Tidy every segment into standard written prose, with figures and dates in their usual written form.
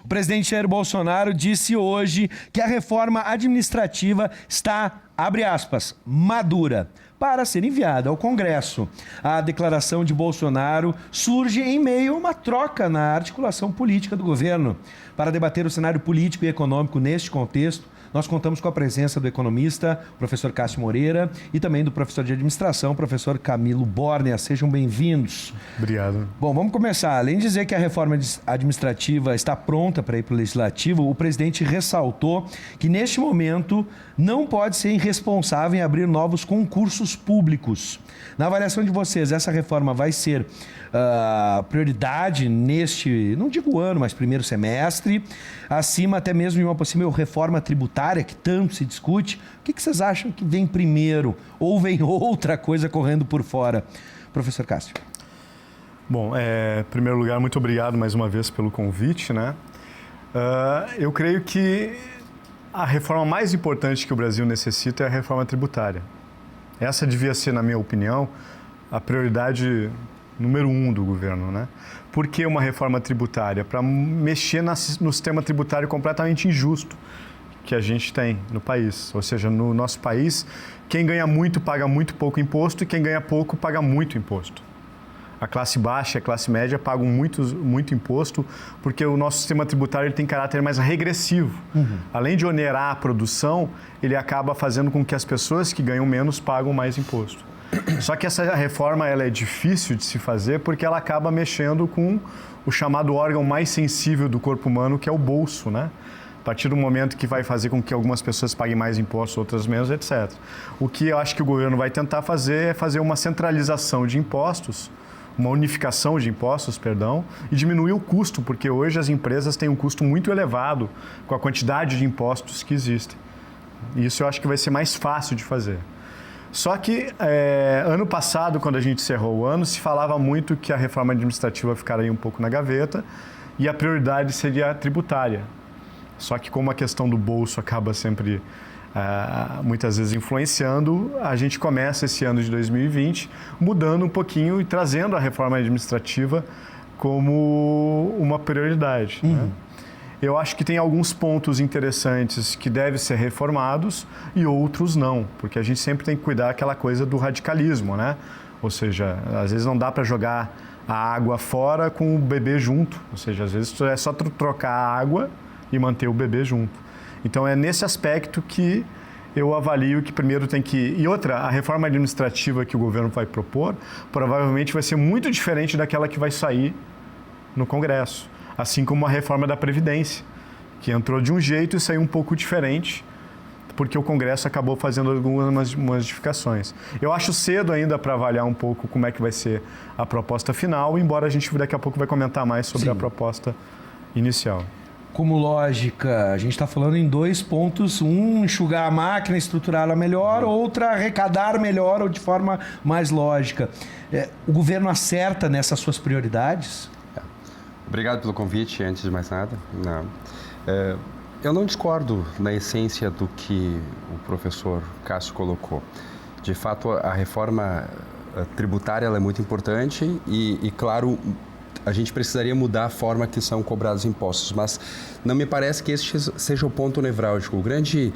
O presidente Jair Bolsonaro disse hoje que a reforma administrativa está, abre aspas, madura, para ser enviada ao Congresso. A declaração de Bolsonaro surge em meio a uma troca na articulação política do governo. Para debater o cenário político e econômico neste contexto, nós contamos com a presença do economista, professor Cássio Moreira, e também do professor de administração, professor Camilo Bórnia. Sejam bem-vindos. Obrigado. Bom, vamos começar. Além de dizer que a reforma administrativa está pronta para ir para o Legislativo, o presidente ressaltou que, neste momento, não pode ser irresponsável em abrir novos concursos públicos. Na avaliação de vocês, essa reforma vai ser prioridade neste, não digo ano, mas primeiro semestre, acima até mesmo de uma possível reforma tributária que tanto se discute? O que vocês acham que vem primeiro ou vem outra coisa correndo por fora? Professor Cássio. Bom, em primeiro lugar, muito obrigado mais uma vez pelo convite, né? Eu creio que a reforma mais importante que o Brasil necessita é a reforma tributária. Essa devia ser, na minha opinião, a prioridade número 1 do governo, né? Por que uma reforma tributária? Para mexer no sistema tributário completamente injusto que a gente tem no país. Ou seja, no nosso país, quem ganha muito paga muito pouco imposto e quem ganha pouco paga muito imposto. A classe baixa e a classe média pagam muito imposto porque o nosso sistema tributário ele tem caráter mais regressivo. Além de onerar a produção, ele acaba fazendo com que as pessoas que ganham menos pagam mais imposto. Só que essa reforma ela é difícil de se fazer porque ela acaba mexendo com o chamado órgão mais sensível do corpo humano, que é o bolso, né? A partir do momento que vai fazer com que algumas pessoas paguem mais impostos, outras menos, etc. O que eu acho que o governo vai tentar fazer é fazer uma centralização de impostos, uma unificação de impostos, e diminuir o custo, porque hoje as empresas têm um custo muito elevado com a quantidade de impostos que existem. E isso eu acho que vai ser mais fácil de fazer. Só que ano passado, quando a gente encerrou o ano, se falava muito que a reforma administrativa ficaria um pouco na gaveta e a prioridade seria a tributária. Só que como a questão do bolso acaba sempre, muitas vezes, influenciando, a gente começa esse ano de 2020 mudando um pouquinho e trazendo a reforma administrativa como uma prioridade, né? Eu acho que tem alguns pontos interessantes que devem ser reformados e outros não, porque a gente sempre tem que cuidar daquela coisa do radicalismo, né? Ou seja, às vezes não dá para jogar a água fora com o bebê junto, ou seja, às vezes é só trocar a água e manter o bebê junto. Então é nesse aspecto que eu avalio que primeiro tem que... E outra, a reforma administrativa que o governo vai propor provavelmente vai ser muito diferente daquela que vai sair no Congresso. Assim como a reforma da Previdência, que entrou de um jeito e saiu um pouco diferente, porque o Congresso acabou fazendo algumas modificações. Eu acho cedo ainda para avaliar um pouco como é que vai ser a proposta final, embora a gente daqui a pouco vai comentar mais sobre a proposta inicial. Como lógica, a gente está falando em 2 pontos: um, enxugar a máquina, estruturá-la melhor; outra, arrecadar melhor ou de forma mais lógica. O governo acerta nessas suas prioridades? Obrigado pelo convite, antes de mais nada. Eu não discordo na essência do que o professor Cássio colocou. De fato, a reforma tributária ela é muito importante e, claro, a gente precisaria mudar a forma que são cobrados impostos, mas não me parece que este seja o ponto nevrálgico. O grande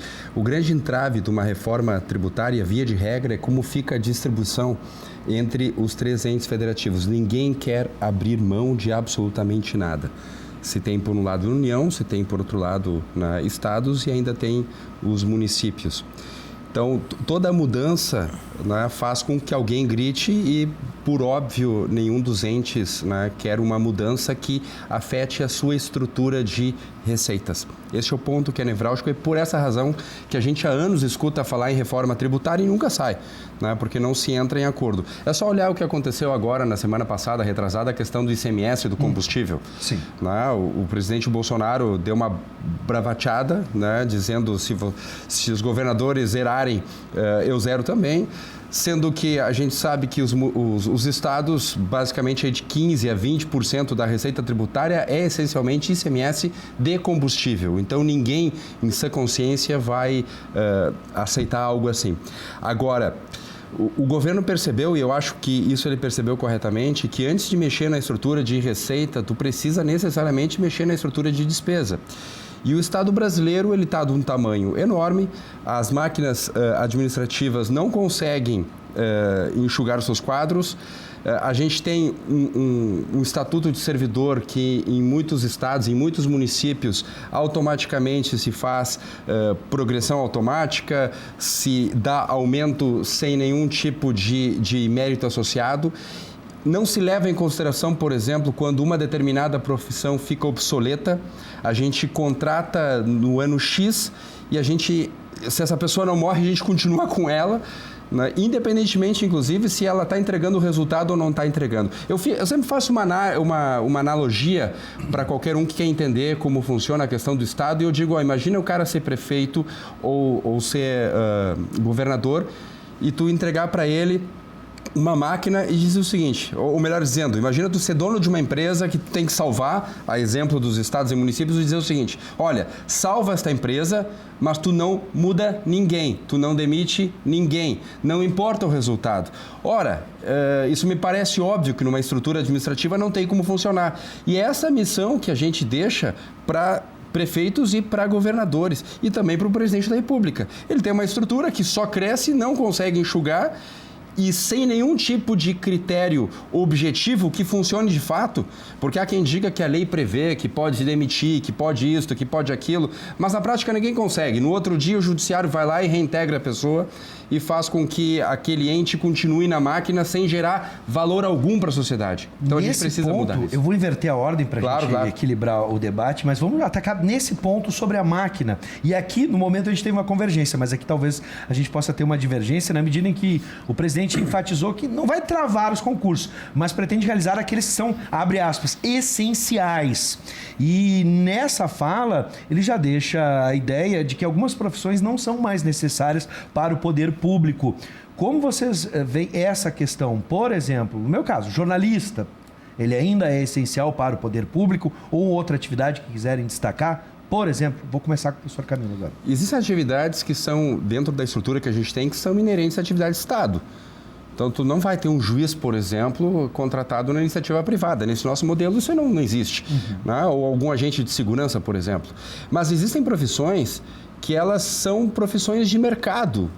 entrave de uma reforma tributária, via de regra, é como fica a distribuição entre os 3 entes federativos. Ninguém quer abrir mão de absolutamente nada. Se tem por um lado a União, se tem por outro lado estados e ainda tem os municípios. Então, toda a mudança, né, faz com que alguém grite e, por óbvio, nenhum dos entes, né, quer uma mudança que afete a sua estrutura de receitas. Este é o ponto que é nevrálgico e por essa razão que a gente há anos escuta falar em reforma tributária e nunca sai, né, porque não se entra em acordo. É só olhar o que aconteceu agora, na semana passada, retrasada, a questão do ICMS do combustível. Sim. Né, o presidente Bolsonaro deu uma bravateada, né, dizendo se os governadores zerarem, eu zero também. Sendo que a gente sabe que os estados, basicamente de 15% a 20% da receita tributária é essencialmente ICMS de combustível. Então, ninguém, em sã consciência, vai aceitar algo assim. Agora, O governo percebeu, e eu acho que isso ele percebeu corretamente, que antes de mexer na estrutura de receita, tu precisa necessariamente mexer na estrutura de despesa. E o Estado brasileiro ele está de um tamanho enorme, as máquinas administrativas não conseguem enxugar os seus quadros. A gente tem um estatuto de servidor que em muitos estados, em muitos municípios, automaticamente se faz progressão automática, se dá aumento sem nenhum tipo de mérito associado. Não se leva em consideração, por exemplo, quando uma determinada profissão fica obsoleta, a gente contrata no ano X e se essa pessoa não morre, a gente continua com ela, né? Independentemente, inclusive, se ela está entregando o resultado ou não está entregando. Eu sempre faço uma analogia para qualquer um que quer entender como funciona a questão do Estado e eu digo, imagina o cara ser prefeito ou ser governador e tu entregar para ele uma máquina e dizer o seguinte, ou melhor dizendo, imagina tu ser dono de uma empresa que tem que salvar, a exemplo dos estados e municípios, e dizer o seguinte, olha, salva esta empresa, mas tu não muda ninguém, tu não demite ninguém, não importa o resultado. Ora, isso me parece óbvio que numa estrutura administrativa não tem como funcionar. E é essa missão que a gente deixa para prefeitos e para governadores e também para o presidente da República. Ele tem uma estrutura que só cresce, não consegue enxugar, e sem nenhum tipo de critério objetivo que funcione de fato, porque há quem diga que a lei prevê que pode se demitir, que pode isto, que pode aquilo, mas na prática ninguém consegue. No outro dia o judiciário vai lá e reintegra a pessoa e faz com que aquele ente continue na máquina sem gerar valor algum para a sociedade. Então a gente precisa mudar isso. Eu vou inverter a ordem para a gente equilibrar o debate, mas vamos atacar nesse ponto sobre a máquina. E aqui, no momento, a gente tem uma convergência, mas aqui talvez a gente possa ter uma divergência na medida em que o presidente enfatizou que não vai travar os concursos, mas pretende realizar aqueles que são, abre aspas, essenciais. E nessa fala, ele já deixa a ideia de que algumas profissões não são mais necessárias para o poder público. Como vocês veem essa questão? Por exemplo, no meu caso, jornalista, ele ainda é essencial para o poder público ou outra atividade que quiserem destacar? Por exemplo, vou começar com o professor Camilo agora. Existem atividades que são, dentro da estrutura que a gente tem, que são inerentes à atividade do Estado. Então, tu não vai ter um juiz, por exemplo, contratado na iniciativa privada. Nesse nosso modelo, isso não existe. Né? Ou algum agente de segurança, por exemplo. Mas existem profissões que elas são profissões de mercado,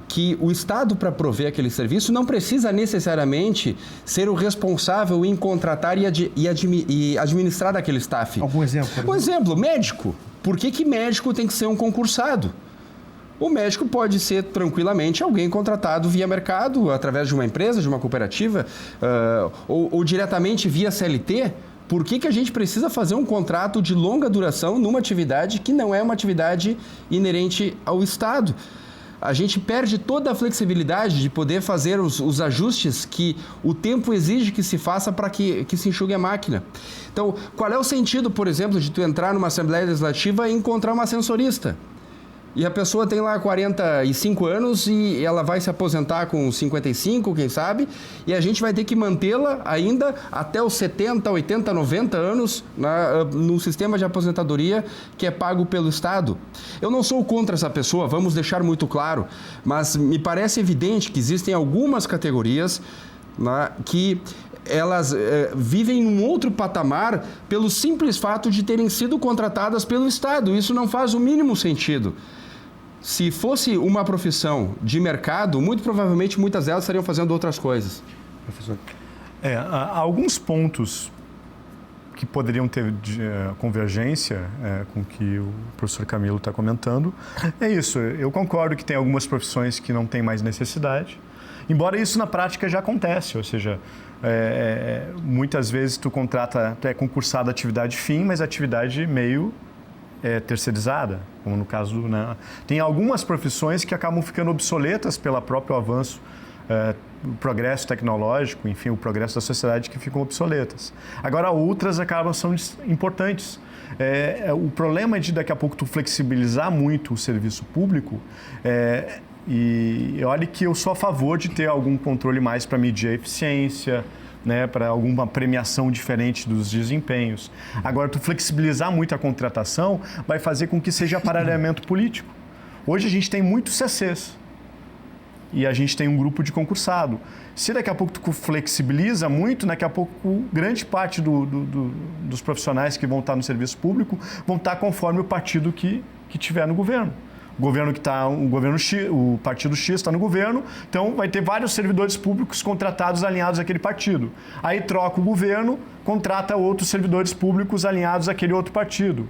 que o Estado, para prover aquele serviço, não precisa necessariamente ser o responsável em contratar e administrar aquele staff. Algum exemplo? Um exemplo, médico. Por que médico tem que ser um concursado? O médico pode ser tranquilamente alguém contratado via mercado, através de uma empresa, de uma cooperativa, ou diretamente via CLT. Por que a gente precisa fazer um contrato de longa duração numa atividade que não é uma atividade inerente ao Estado? A gente perde toda a flexibilidade de poder fazer os ajustes que o tempo exige que se faça para que se enxugue a máquina. Então, qual é o sentido, por exemplo, de tu entrar numa Assembleia Legislativa e encontrar uma ascensorista? E a pessoa tem lá 45 anos e ela vai se aposentar com 55, quem sabe, e a gente vai ter que mantê-la ainda até os 70, 80, 90 anos no sistema de aposentadoria que é pago pelo Estado. Eu não sou contra essa pessoa, vamos deixar muito claro, mas me parece evidente que existem algumas categorias que elas vivem num outro patamar pelo simples fato de terem sido contratadas pelo Estado. Isso não faz o mínimo sentido. Se fosse uma profissão de mercado, muito provavelmente muitas delas estariam fazendo outras coisas. Professor. Há alguns pontos que poderiam ter convergência com o que o professor Camilo está comentando. É isso, eu concordo que tem algumas profissões que não têm mais necessidade, embora isso na prática já acontece, ou seja, muitas vezes tu é concursado a atividade fim, mas a atividade meio terceirizada, como no caso, né? Tem algumas profissões que acabam ficando obsoletas pelo próprio avanço, o progresso tecnológico, enfim, o progresso da sociedade que ficam obsoletas. Agora, outras acabam sendo importantes. O problema é de daqui a pouco tu flexibilizar muito o serviço público e olha que eu sou a favor de ter algum controle mais para medir a eficiência, né, para alguma premiação diferente dos desempenhos. Agora, tu flexibilizar muito a contratação vai fazer com que seja aparelhamento político. Hoje a gente tem muitos CCs. e a gente tem um grupo de concursado. Se daqui a pouco tu flexibiliza muito, daqui a pouco grande parte dos profissionais que vão estar no serviço público vão estar conforme o partido que tiver no governo. O governo que está, o governo X, o partido X está no governo, então vai ter vários servidores públicos contratados alinhados àquele partido. Aí troca o governo, contrata outros servidores públicos alinhados àquele outro partido.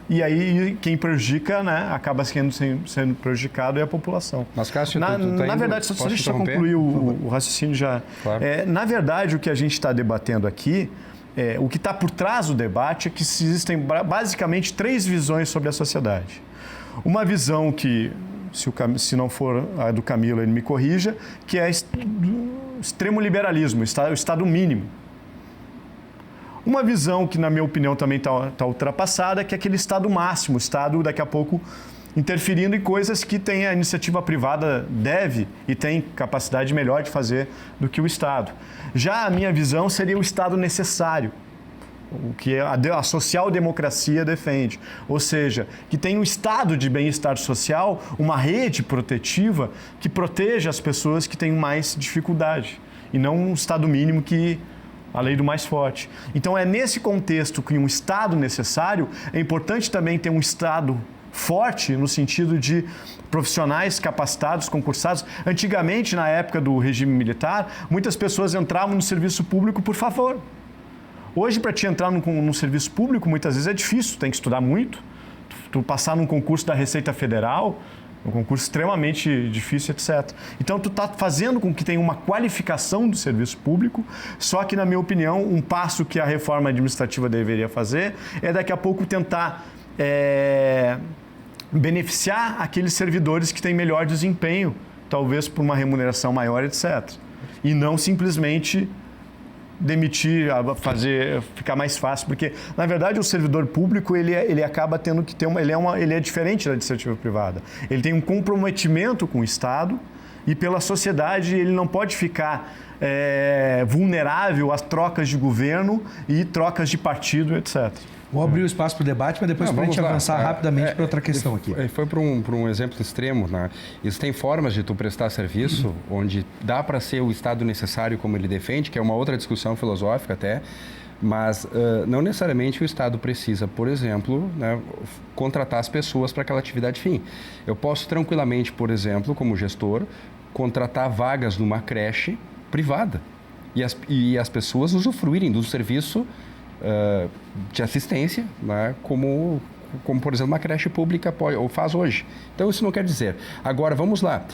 E aí quem prejudica, né, acaba sendo prejudicado é a população. Mas, Cássio, na verdade, deixa eu só concluir o raciocínio já. Claro. Na verdade, o que a gente está debatendo aqui, o que está por trás do debate é que existem basicamente 3 visões sobre a sociedade. Uma visão que, se não for a do Camilo, ele me corrija, que é do extremo liberalismo, o Estado mínimo. Uma visão que, na minha opinião, também está ultrapassada, que é aquele Estado máximo, o Estado, daqui a pouco, interferindo em coisas que tem a iniciativa privada deve e tem capacidade melhor de fazer do que o Estado. Já a minha visão seria o Estado necessário, o que a social-democracia defende. Ou seja, que tem um estado de bem-estar social, uma rede protetiva que proteja as pessoas que têm mais dificuldade, e não um estado mínimo que a lei do mais forte. Então é nesse contexto que um estado necessário, é importante também ter um estado forte no sentido de profissionais capacitados, concursados. Antigamente, na época do regime militar, muitas pessoas entravam no serviço público por favor. Hoje, para te entrar num serviço público, muitas vezes é difícil, tem que estudar muito. Tu passar num concurso da Receita Federal, um concurso extremamente difícil, etc. Então, tu está fazendo com que tenha uma qualificação do serviço público, só que, na minha opinião, um passo que a reforma administrativa deveria fazer é, daqui a pouco, tentar beneficiar aqueles servidores que têm melhor desempenho, talvez por uma remuneração maior, etc. E não simplesmente demitir, ficar mais fácil, porque, na verdade, o servidor público, ele acaba tendo que ter ele é diferente da iniciativa privada. Ele tem um comprometimento com o Estado e pela sociedade, ele não pode ficar vulnerável às trocas de governo e trocas de partido, etc. Vou abrir o espaço para o debate, mas depois para a gente avançar rapidamente para outra questão aqui. Foi para um exemplo extremo, né? Existem formas de tu prestar serviço onde dá para ser o Estado necessário como ele defende, que é uma outra discussão filosófica até, mas não necessariamente o Estado precisa, por exemplo, né, contratar as pessoas para aquela atividade fim. Eu posso tranquilamente, por exemplo, como gestor, contratar vagas numa creche privada e as pessoas usufruírem do serviço de assistência, né, como, por exemplo, uma creche pública faz hoje. Então, isso não quer dizer. Agora, vamos lá.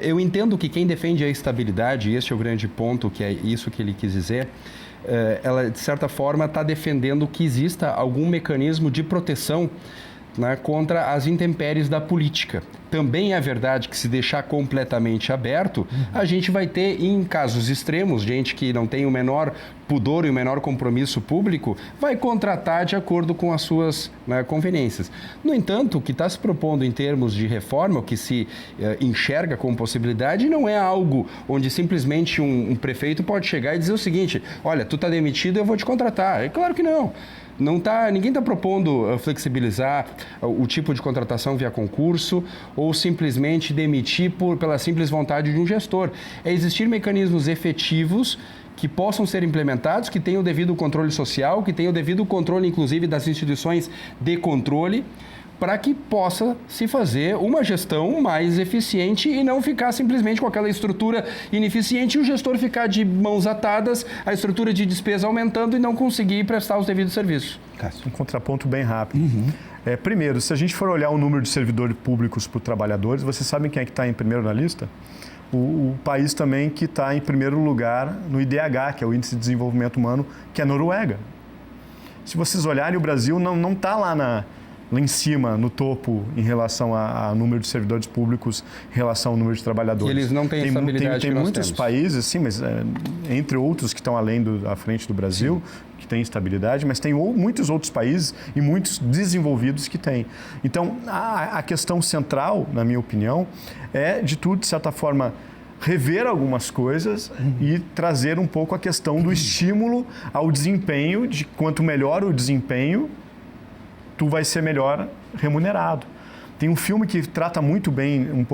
Eu entendo que quem defende a estabilidade, e este é o grande ponto, que é isso que ele quis dizer, ela, de certa forma, está defendendo que exista algum mecanismo de proteção, né, contra as intempéries da política. Também é verdade que, se deixar completamente aberto, a gente vai ter, em casos extremos, gente que não tem o menor pudor e o menor compromisso público, vai contratar de acordo com as suas, né, conveniências. No entanto, o que está se propondo em termos de reforma, o que se enxerga como possibilidade, não é algo onde simplesmente um prefeito pode chegar e dizer o seguinte: olha, tu está demitido, eu vou te contratar. É claro que não. Ninguém está propondo flexibilizar o tipo de contratação via concurso ou simplesmente demitir pela simples vontade de um gestor. É existir mecanismos efetivos que possam ser implementados, que tenham o devido controle social, que tenham o devido controle, inclusive, das instituições de controle, para que possa se fazer uma gestão mais eficiente e não ficar simplesmente com aquela estrutura ineficiente e o gestor ficar de mãos atadas, a estrutura de despesa aumentando e não conseguir prestar os devidos serviços. Um contraponto bem rápido. Primeiro, se a gente for olhar o número de servidores públicos por trabalhadores, vocês sabem quem é que está em primeiro na lista? O país também que está em primeiro lugar no IDH, que é o Índice de Desenvolvimento Humano, que é a Noruega. Se vocês olharem, o Brasil não está lá em cima, no topo, em relação a número de servidores públicos, em relação ao número de trabalhadores. E eles não têm estabilidade Tem muitos países, sim, mas entre outros que estão à frente do Brasil, sim, que têm estabilidade, mas tem muitos outros países e muitos desenvolvidos que têm. Então, a questão central, na minha opinião, é de tudo, de certa forma, rever algumas coisas e trazer um pouco a questão do estímulo ao desempenho, de quanto melhor o desempenho, tu vai ser melhor remunerado. Tem um filme que trata muito bem,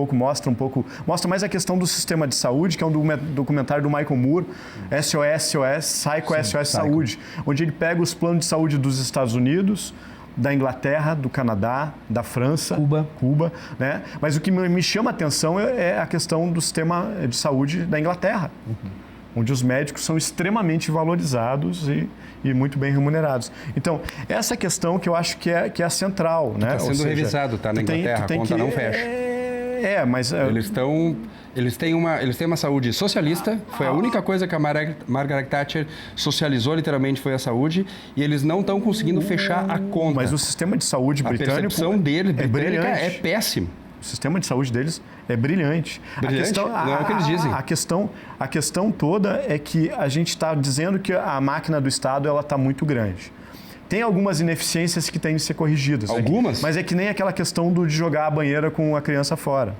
mostra mais a questão do sistema de saúde, que é um documentário do Michael Moore, SOS Saúde, onde ele pega os planos de saúde dos Estados Unidos, da Inglaterra, do Canadá, da França, Cuba, né? Mas o que me chama a atenção é a questão do sistema de saúde da Inglaterra, onde os médicos são extremamente valorizados e muito bem remunerados. Então, essa questão que eu acho que é a central, né? Está sendo revisado, tá? Na Inglaterra, a conta não fecha. Mas... Eles têm uma saúde socialista, foi a única coisa que a Margaret Thatcher socializou literalmente foi a saúde, e eles não estão conseguindo fechar a conta. Mas o sistema de saúde britânico... A percepção dele, britânica, brilhante. é péssimo. O sistema de saúde deles é brilhante. Brilhante? Não é o que eles dizem. A questão toda é que a gente está dizendo que a máquina do Estado está muito grande. Tem algumas ineficiências que têm de ser corrigidas. Algumas? Mas é que nem aquela questão de jogar a banheira com a criança fora.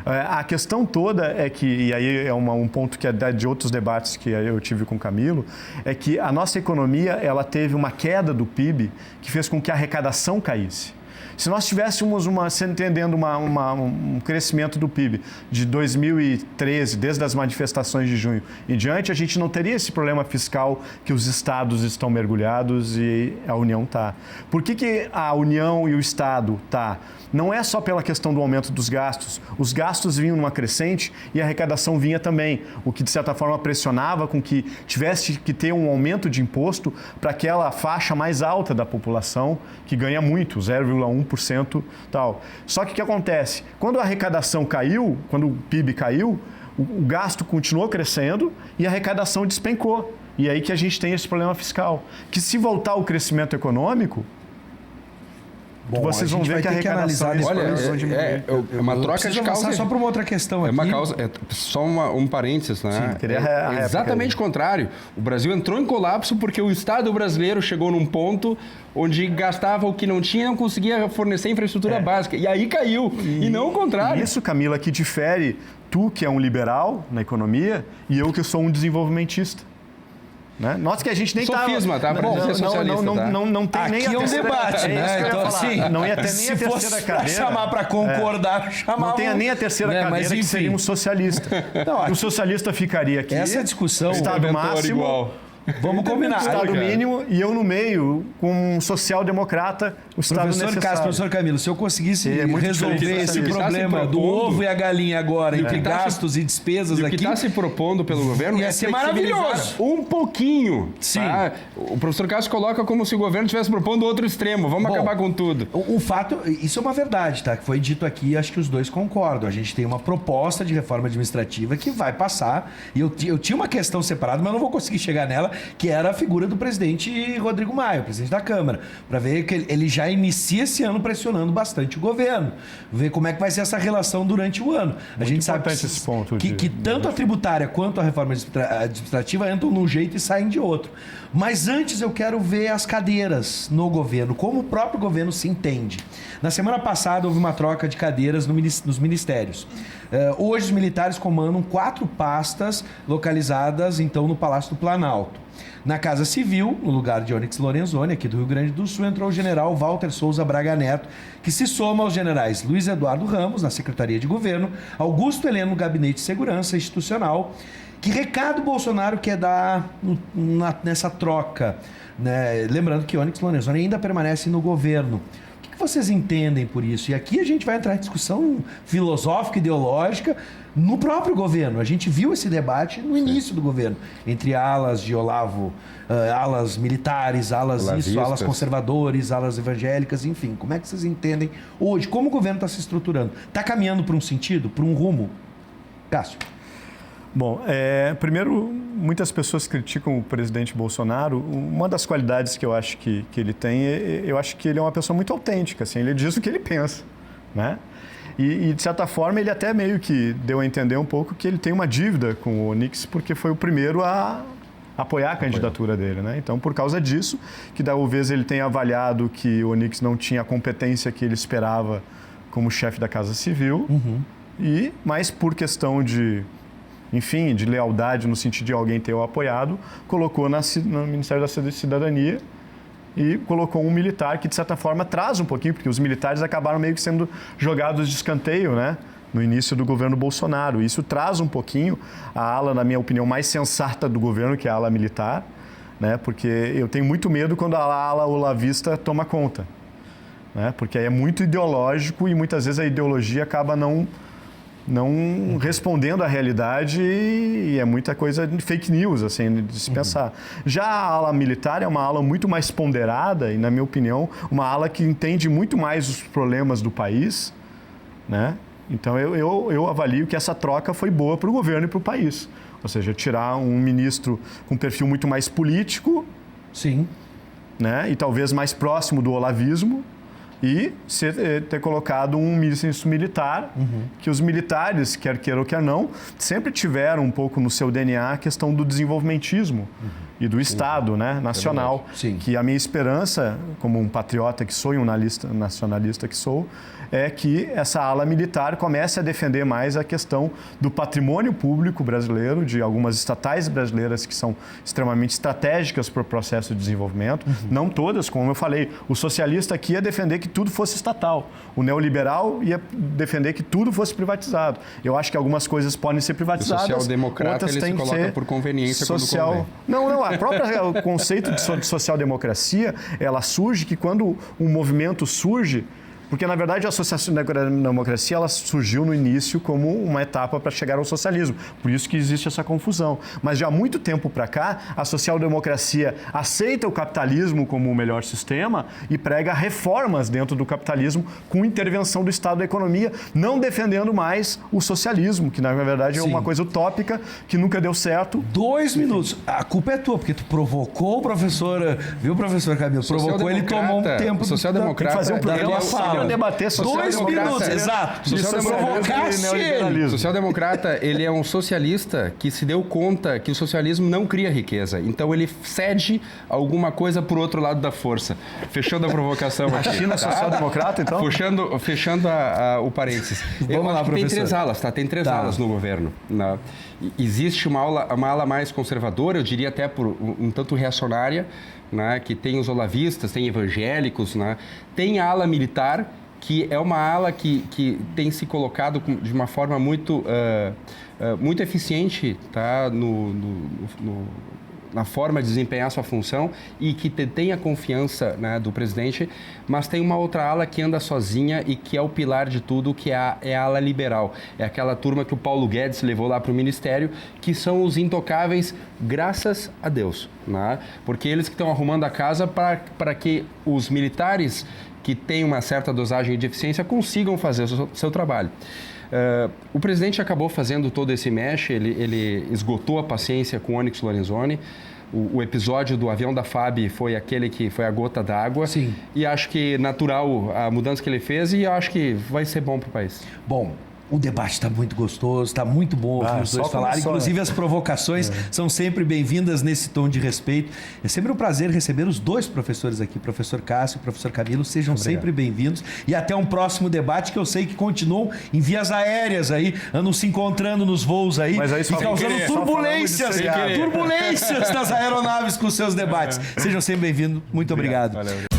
A questão toda é que, e aí é um ponto que é de outros debates que eu tive com o Camilo, é que a nossa economia ela teve uma queda do PIB que fez com que a arrecadação caísse. Se nós tivéssemos um crescimento do PIB de 2013, desde as manifestações de junho em diante, a gente não teria esse problema fiscal que os estados estão mergulhados e a União está. Por que a União e o Estado está? Não é só pela questão do aumento dos gastos. Os gastos vinham numa crescente e a arrecadação vinha também, o que, de certa forma, pressionava com que tivesse que ter um aumento de imposto para aquela faixa mais alta da população, que ganha muito, 0,1% tal. Só que o que acontece? Quando a arrecadação caiu, quando o PIB caiu, o gasto continuou crescendo e a arrecadação despencou. E é aí que a gente tem esse problema fiscal. Que se voltar o crescimento econômico... Bom, vocês vão ver que a arrecadação... É uma troca de causa. Só para uma outra questão aqui. É uma causa, só um parênteses, né? Sim, queria exatamente o contrário. O Brasil entrou em colapso porque o Estado brasileiro chegou num ponto onde gastava o que não tinha e não conseguia fornecer infraestrutura básica. E aí caiu. E não o contrário. Isso, Camila, que difere tu, que é um liberal na economia, e eu, que sou um desenvolvimentista. Né? Nossa, que a gente nem está... Sofisma, tá? Para dizer socialista, não tem nem aqui a terceira... Aqui é um debate, né? Então, assim, não ia ter nem se a terceira fosse cadeira. chamar para concordar, chamava... Não tem nem a terceira cadeira, mas, que seria um socialista. Não, o socialista ficaria aqui... Essa discussão... Estado máximo... Igual. Vamos combinar. Estado mínimo e eu no meio, com um social-democrata, o Estado necessário. Professor Camilo, se eu conseguisse resolver esse problema do ovo e a galinha agora, entre gastos e despesas aqui... O que está se propondo pelo governo ia ser maravilhoso. Um pouquinho. Sim. Tá? O professor Cássio coloca como se o governo estivesse propondo outro extremo. Vamos acabar com tudo. O fato, isso é uma verdade, tá? Que foi dito aqui, acho que os dois concordam. A gente tem uma proposta de reforma administrativa que vai passar. E eu tinha uma questão separada, mas eu não vou conseguir chegar nela, que era a figura do presidente Rodrigo Maia, o presidente da Câmara, para ver que ele já inicia esse ano pressionando bastante o governo, ver como é que vai ser essa relação durante o ano. A gente sabe esse ponto que tanto a tributária quanto a reforma administrativa entram num jeito e saem de outro. Mas antes eu quero ver as cadeiras no governo, como o próprio governo se entende. Na semana passada houve uma troca de cadeiras nos ministérios. Hoje os militares comandam 4 pastas localizadas então no Palácio do Planalto. Na Casa Civil, no lugar de Onyx Lorenzoni, aqui do Rio Grande do Sul, entrou o general Walter Souza Braga Neto, que se soma aos generais Luiz Eduardo Ramos, na Secretaria de Governo, Augusto Heleno, no Gabinete de Segurança Institucional. Que recado Bolsonaro quer dar nessa troca? Né? Lembrando que Onyx Lorenzoni ainda permanece no governo. O que vocês entendem por isso? E aqui a gente vai entrar em discussão filosófica, ideológica, no próprio governo. A gente viu esse debate no início do governo, entre alas de Olavo, alas militares, alas alas conservadores, alas evangélicas, enfim. Como é que vocês entendem hoje? Como o governo está se estruturando? Está caminhando para um sentido, para um rumo? Cássio. Bom, primeiro, muitas pessoas criticam o presidente Bolsonaro. Uma das qualidades que eu acho que ele tem, eu acho que ele é uma pessoa muito autêntica, assim, ele diz o que ele pensa, né? E, de certa forma, ele até meio que deu a entender um pouco que ele tem uma dívida com o Onyx, porque foi o primeiro a apoiar a candidatura dele, né? Então, por causa disso, que talvez ele tenha avaliado que o Onyx não tinha a competência que ele esperava como chefe da Casa Civil, mas por questão de lealdade, no sentido de alguém ter o apoiado, colocou no Ministério da Cidadania e colocou um militar que, de certa forma, traz um pouquinho, porque os militares acabaram meio que sendo jogados de escanteio, né? No início do governo Bolsonaro. Isso traz um pouquinho a ala, na minha opinião, mais sensata do governo, que é a ala militar, né? Porque eu tenho muito medo quando a ala olavista toma conta, né? Porque aí é muito ideológico e muitas vezes a ideologia acaba não respondendo à realidade e é muita coisa de fake news, assim, de se pensar. Já a ala militar é uma ala muito mais ponderada e, na minha opinião, uma ala que entende muito mais os problemas do país, né? Então, eu avalio que essa troca foi boa para o governo e para o país. Ou seja, tirar um ministro com perfil muito mais político, Sim. né? E talvez mais próximo do olavismo, e ter colocado um ministro militar, que os militares, quer queira ou quer não, sempre tiveram um pouco no seu DNA a questão do desenvolvimentismo e do Estado, né, nacional. Sim. Que a minha esperança, como um patriota que sou e um nacionalista que sou, é que essa ala militar comece a defender mais a questão do patrimônio público brasileiro, de algumas estatais brasileiras que são extremamente estratégicas para o processo de desenvolvimento. Não todas, como eu falei, o socialista aqui ia defender que tudo fosse estatal. O neoliberal ia defender que tudo fosse privatizado. Eu acho que algumas coisas podem ser privatizadas. O social-democrata, outras ele têm se que coloca ser por conveniência social... quando convém. Não, o conceito de social-democracia, ela surge que quando um movimento surge, porque, na verdade, a social-democracia ela surgiu no início como uma etapa para chegar ao socialismo. Por isso que existe essa confusão. Mas, já há muito tempo para cá, a social-democracia aceita o capitalismo como o melhor sistema e prega reformas dentro do capitalismo com intervenção do Estado da economia, não defendendo mais o socialismo, que, na verdade, é uma coisa utópica que nunca deu certo. 2 minutos. A culpa é tua, porque tu provocou o professor, viu, professor Camilo? Provocou, ele tomou um tempo. O social-democrata... Tem que fazer um programa só debater 2 minutos, exato. O social-democrata, ele é um socialista que se deu conta que o socialismo não cria riqueza. Então, ele cede alguma coisa por outro lado da força. Fechando a provocação aqui. A China é social-democrata, então? Fechando o parênteses. Vamos lá, professor. Tem 3 alas, tá? Tem 3 alas no governo. Existe uma ala mais conservadora, eu diria até por um tanto reacionária, né, que tem os olavistas, tem evangélicos, né, tem a ala militar, que é uma ala que tem se colocado de uma forma muito eficiente, tá, na forma de desempenhar sua função e que tem a confiança, né, do presidente, mas tem uma outra ala que anda sozinha e que é o pilar de tudo, que é a ala liberal. É aquela turma que o Paulo Guedes levou lá para o ministério, que são os intocáveis, graças a Deus, né? Porque eles que estão arrumando a casa para que os militares que têm uma certa dosagem de eficiência consigam fazer o seu trabalho. O presidente acabou fazendo todo esse mexe, ele esgotou a paciência com o Onyx Lorenzoni. O episódio do avião da FAB foi aquele que foi a gota d'água. Sim. E acho que natural a mudança que ele fez e acho que vai ser bom para o país. Bom, o debate está muito gostoso, está muito bom ouvir os dois falarem. Inclusive, as provocações são sempre bem-vindas nesse tom de respeito. É sempre um prazer receber os dois professores aqui, professor Cássio e professor Camilo. Sejam sempre bem-vindos. E até um próximo debate, que eu sei que continuam em vias aéreas aí, andam se encontrando nos voos aí, mas aí e causando turbulências nas aeronaves com seus debates. Sejam sempre bem-vindos. Muito obrigado. Valeu.